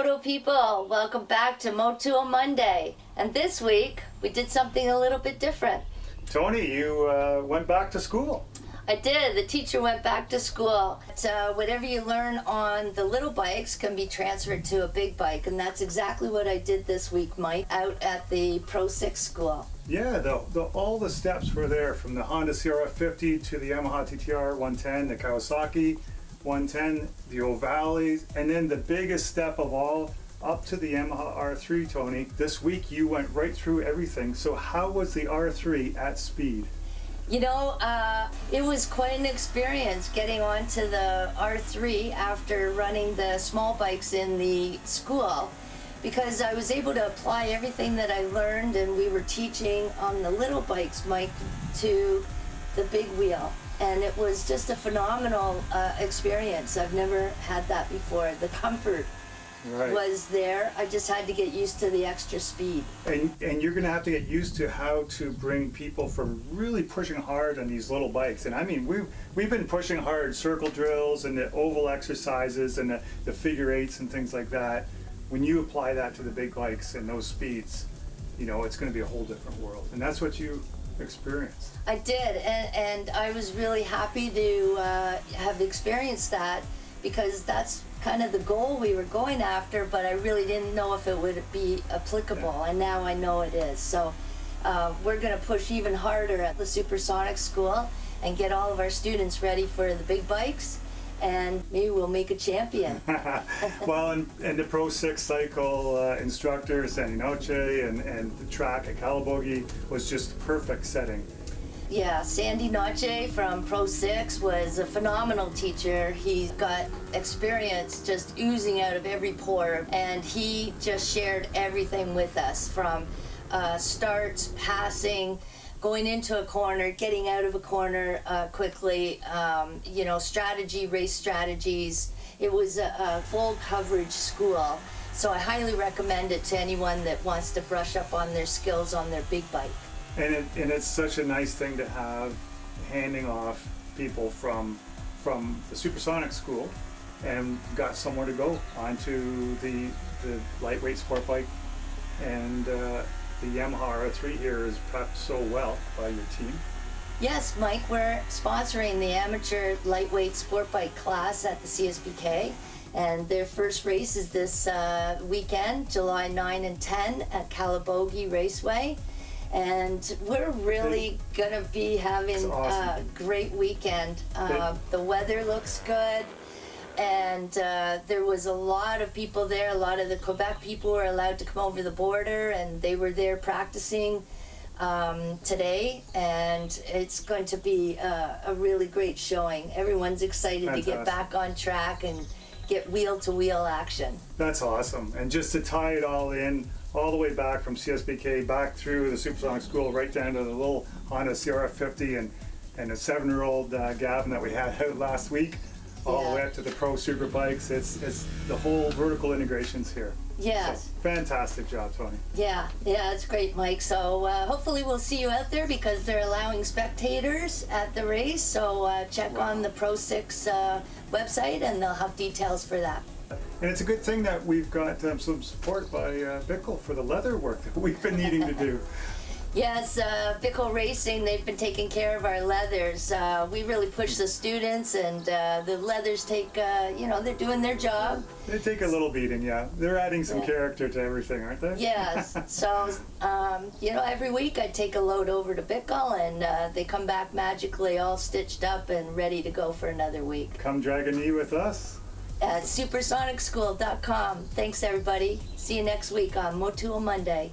Motul people, welcome back to Motul Monday. And this week, we did something a little bit different. Tony, you went back to school. I did. The teacher went back to school. So whatever you learn on the little bikes can be transferred to a big bike. And that's exactly what I did this week, Mike, out at the Pro 6 school. Yeah, all the steps were there, from the Honda CRF50 to the Yamaha TTR 110, the Kawasaki 110, the O'Valleys, and then the biggest step of all, up to the Yamaha R3, Tony. This week you went right through everything. So how was the R3 at speed? You know, it was quite an experience getting onto the R3 after running the small bikes in the school, because I was able to apply everything that I learned and we were teaching on the little bikes, Mike, to the big wheel. And it was just a phenomenal experience. I've never had that before. The comfort was there. I just had to get used to the extra speed. And you're going to have to get used to how to bring people from really pushing hard on these little bikes. And I mean, we've been pushing hard, circle drills and the oval exercises and the figure eights and things like that. When you apply that to the big bikes and those speeds, you know, it's going to be a whole different world. And that's what you experienced. I did, and I was really happy to have experienced that, because that's kind of the goal we were going after, but I really didn't know if it would be applicable, and now I know it is. So we're going to push even harder at the Supersonic School and get all of our students ready for the big bikes, and maybe we'll make a champion. Well, and the Pro 6 cycle instructor, Sandy Noche, and the track at Calabogie was just the perfect setting. Yeah, Sandy Noche from Pro 6 was a phenomenal teacher. He's got experience just oozing out of every pore, and he just shared everything with us, from starts, passing, going into a corner, getting out of a corner quickly, you know, strategy, race strategies. It was a full coverage school, so I highly recommend it to anyone that wants to brush up on their skills on their big bike. And it's such a nice thing to have, handing off people from the Supersonic School and got somewhere to go onto the lightweight sport bike. And the Yamaha R3 here is prepped so well by your team. Yes, Mike, we're sponsoring the amateur lightweight sport bike class at the CSBK. And their first race is this weekend, July 9 and 10 at Calabogie Raceway. And we're really going to be having a great weekend. The weather looks good, and there was a lot of people there. A lot of the Quebec people were allowed to come over the border, and they were there practicing today. And it's going to be a really great showing. Everyone's excited to get back on track and get wheel-to-wheel action. That's awesome. And just to tie it all in, all the way back from CSBK, back through the Supersonic School, right down to the little Honda CRF50 and the 7-year-old Gavin that we had out last week, all the way up to the Pro Super bikes. It's the whole vertical integrations here. Yes. So, fantastic job, Tony. Yeah, it's great, Mike. So hopefully we'll see you out there, because they're allowing spectators at the race. So check on the Pro 6 website, and they'll have details for that. And it's a good thing that we've got some support by Bickle for the leather work that we've been needing to do. Yes, Bickle Racing, they've been taking care of our leathers. We really push the students, and the leathers take, you know, they're doing their job. They take a little beating, yeah. They're adding some character to everything, aren't they? Yes. So, you know, every week I take a load over to Bickle, and they come back magically all stitched up and ready to go for another week. Come drag a knee with us. At supersonicschool.com. Thanks, everybody. See you next week on Motul Monday.